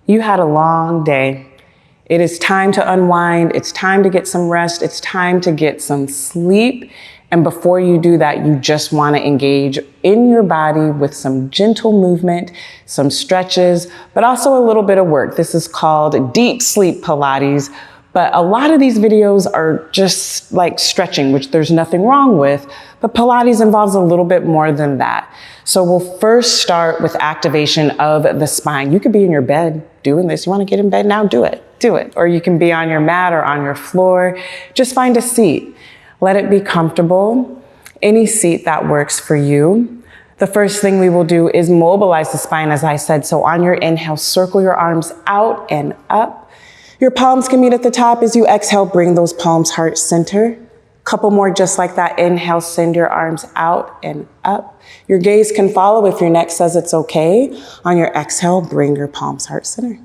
You had a long day. It is time to unwind. It's time to get some rest. It's time to get some sleep. And before you do that, you just want to engage in your body with some gentle movement, some stretches, but also a little bit of work. This is called deep sleep Pilates. But a lot of these videos are just like stretching, which there's nothing wrong with, but Pilates involves a little bit more than that. So we'll first start with activation of the spine. You could be in your bed doing this. You want to get in bed now? Do it. Do it. Or you can be on your mat or on your floor. Just find a seat. Let it be comfortable. Any seat that works for you. The first thing we will do is mobilize the spine, as I said. So on your inhale, circle your arms out and up. Your palms can meet at the top. As you exhale, bring those palms heart center. Couple more just like that. Inhale, send your arms out and up. Your gaze can follow if your neck says it's okay. On your exhale, bring your palms heart center.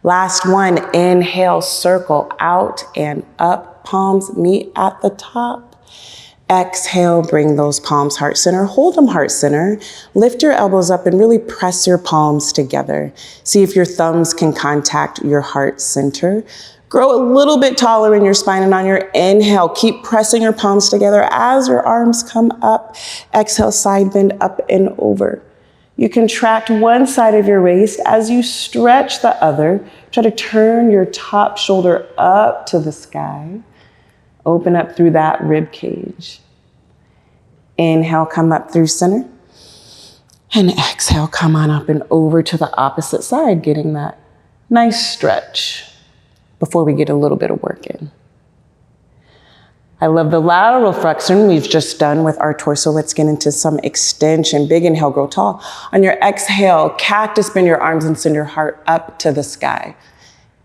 Last one, inhale, circle out and up. Palms meet at the top. Exhale, bring those palms heart center. Hold them heart center. Lift your elbows up and really press your palms together. See if your thumbs can contact your heart center. Grow a little bit taller in your spine, and on your inhale, keep pressing your palms together as your arms come up. Exhale, side bend up and over. You contract one side of your waist as you stretch the other. Try to turn your top shoulder up to the sky. Open up through that rib cage. Inhale, come up through center. And exhale, come on up and over to the opposite side, getting that nice stretch before we get a little bit of work in. I love the lateral flexion we've just done with our torso. Let's get into some extension. Big inhale, grow tall. On your exhale, cactus, bend your arms and send your heart up to the sky.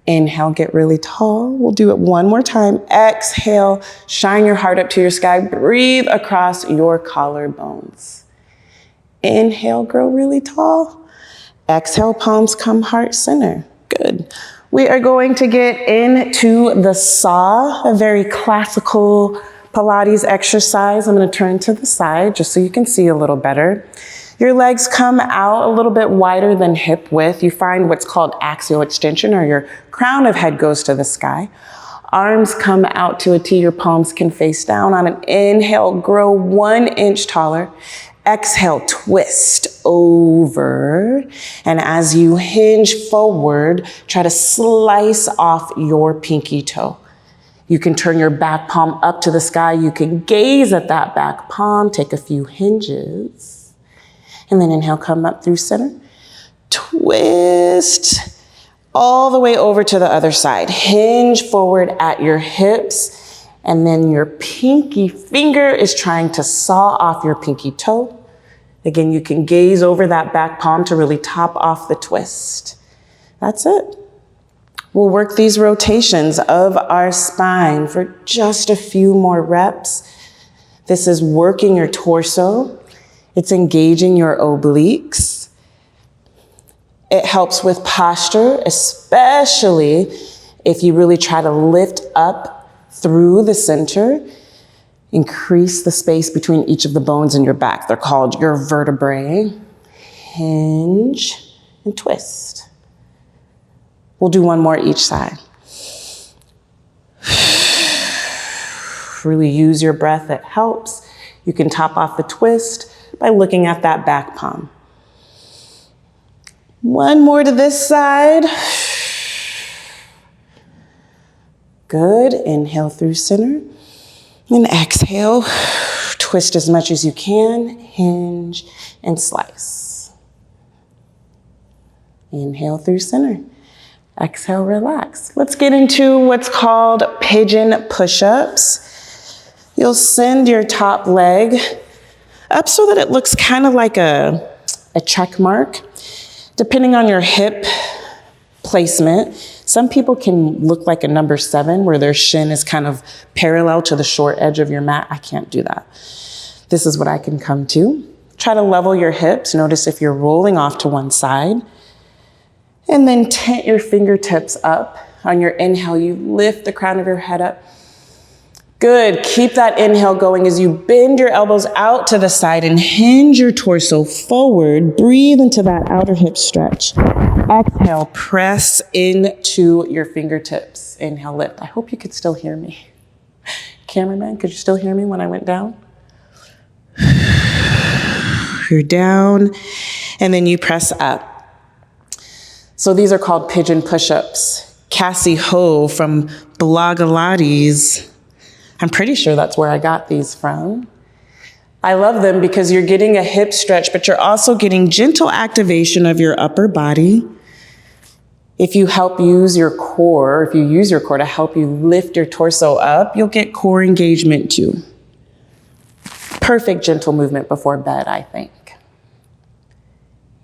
Inhale, get really tall. We'll do it one more time. Exhale, shine your heart up to your sky. Breathe across your collarbones. Inhale, grow really tall. Exhale, palms come heart center. Good. We are going to get into the saw, a very classical Pilates exercise. I'm going to turn to the side just so you can see a little better. Your legs come out a little bit wider than hip width. You find what's called axial extension, or your crown of head goes to the sky. Arms come out to a T. Your palms can face down. On an inhale, grow 1 inch taller. Exhale, twist over. And as you hinge forward, try to slice off your pinky toe. You can turn your back palm up to the sky. You can gaze at that back palm, take a few hinges. And then inhale, come up through center. Twist all the way over to the other side. Hinge forward at your hips. And then your pinky finger is trying to saw off your pinky toe. Again, you can gaze over that back palm to really top off the twist. That's it. We'll work these rotations of our spine for just a few more reps. This is working your torso. It's engaging your obliques. It helps with posture, especially if you really try to lift up through the center. Increase the space between each of the bones in your back. They're called your vertebrae. Hinge and twist. We'll do one more each side. Really use your breath, it helps. You can top off the twist by looking at that back palm. One more to this side. Good, inhale through center. And exhale, twist as much as you can, hinge and slice. Inhale through center. Exhale, relax. Let's get into what's called pigeon push-ups. You'll send your top leg up so that it looks kind of like a check mark. Depending on your hip placement, some people can look like a number 7 where their shin is kind of parallel to the short edge of your mat. I can't do that. This is what I can come to. Try to level your hips. Notice if you're rolling off to one side. And then tent your fingertips up. On your inhale, you lift the crown of your head up. Good. Keep that inhale going as you bend your elbows out to the side and hinge your torso forward. Breathe into that outer hip stretch. Exhale, press into your fingertips. Inhale, lift. I hope you could still hear me. Cameraman, could you still hear me when I went down? You're down, and then you press up. So these are called pigeon push-ups. Cassie Ho from Yogalates. I'm pretty sure that's where I got these from. I love them because you're getting a hip stretch, but you're also getting gentle activation of your upper body. If you use your core to help you lift your torso up, you'll get core engagement too. Perfect gentle movement before bed, I think.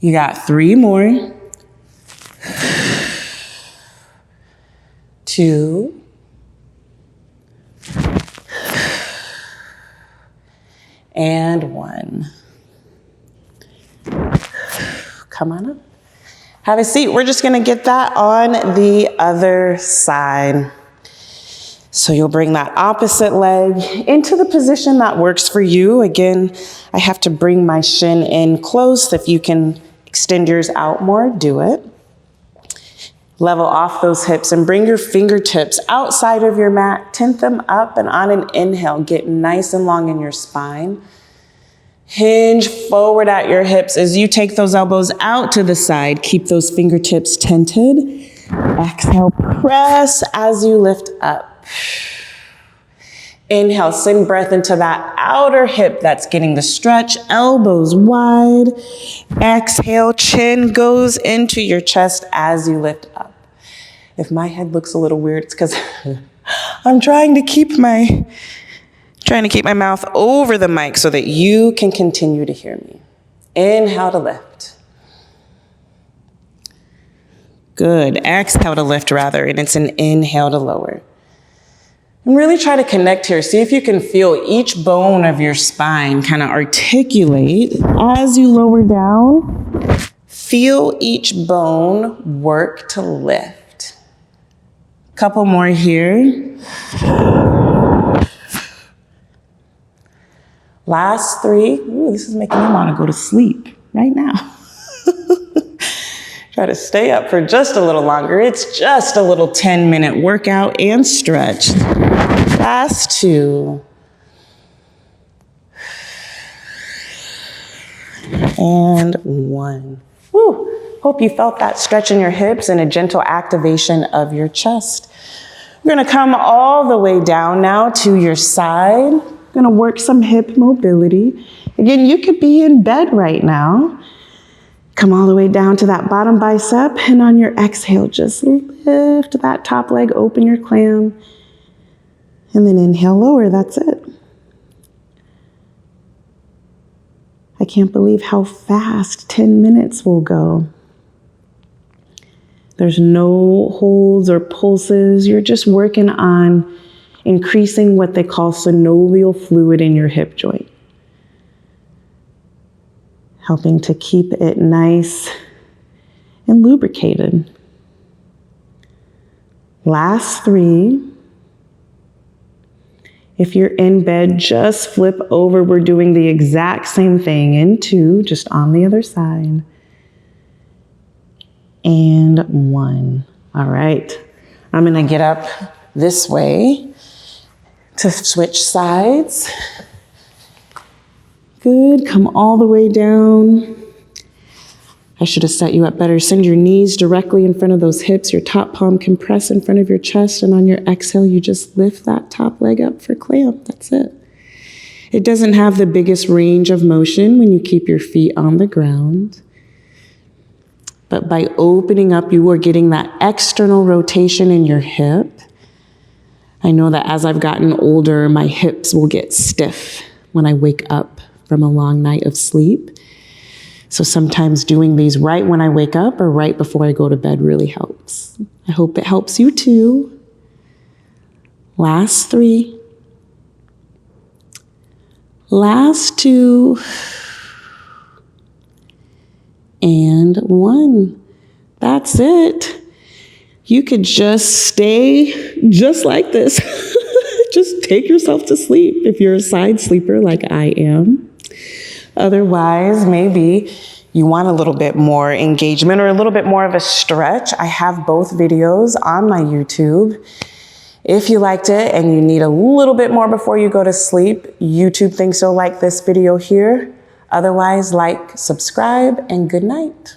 You got 3 more. 2. And 1. Come on up. Have a seat. We're just going to get that on the other side. So you'll bring that opposite leg into the position that works for you. Again, I have to bring my shin in close. If you can extend yours out more, do it. Level off those hips and bring your fingertips outside of your mat. Tint them up, and on an inhale, get nice and long in your spine. Hinge forward at your hips as you take those elbows out to the side. Keep those fingertips tented. Exhale, press as you lift up. Inhale, send breath into that outer hip that's getting the stretch. Elbows wide. Exhale, chin goes into your chest as you lift up. If my head looks a little weird, it's because I'm trying to keep my mouth over the mic so that you can continue to hear me. Inhale to lift. Good. Exhale to lift, rather, and it's an inhale to lower. And really try to connect here. See if you can feel each bone of your spine kind of articulate as you lower down. Feel each bone work to lift. Couple more here. Last 3. Ooh, this is making me want to go to sleep right now. Try to stay up for just a little longer. It's just a little 10-minute workout and stretch. Last 2. And 1. Woo. Hope you felt that stretch in your hips and a gentle activation of your chest. We're going to come all the way down now to your side. Going to work some hip mobility. Again, you could be in bed right now. Come all the way down to that bottom bicep, and on your exhale, just lift that top leg, open your clam, and then inhale, lower. That's it. I can't believe how fast 10 minutes will go. There's no holds or pulses. You're just working on increasing what they call synovial fluid in your hip joint, helping to keep it nice and lubricated. Last 3. If you're in bed, just flip over. We're doing the exact same thing in 2, just on the other side. And 1. All right. I'm going to get up this way to switch sides. Good. Come all the way down. I should have set you up better. Send your knees directly in front of those hips. Your top palm compress in front of your chest. And on your exhale, you just lift that top leg up for clamp. That's it. It doesn't have the biggest range of motion when you keep your feet on the ground. But by opening up, you are getting that external rotation in your hip. I know that as I've gotten older, my hips will get stiff when I wake up from a long night of sleep. So sometimes doing these right when I wake up or right before I go to bed really helps. I hope it helps you too. Last 3. Last 2. And 1. That's it. You could just stay just like this. just take yourself to sleep if you're a side sleeper like I am. Otherwise, maybe you want a little bit more engagement or a little bit more of a stretch. I have both videos on my YouTube. If you liked it and you need a little bit more before you go to sleep, YouTube thinks you'll like this video here. Otherwise, like, subscribe, and good night.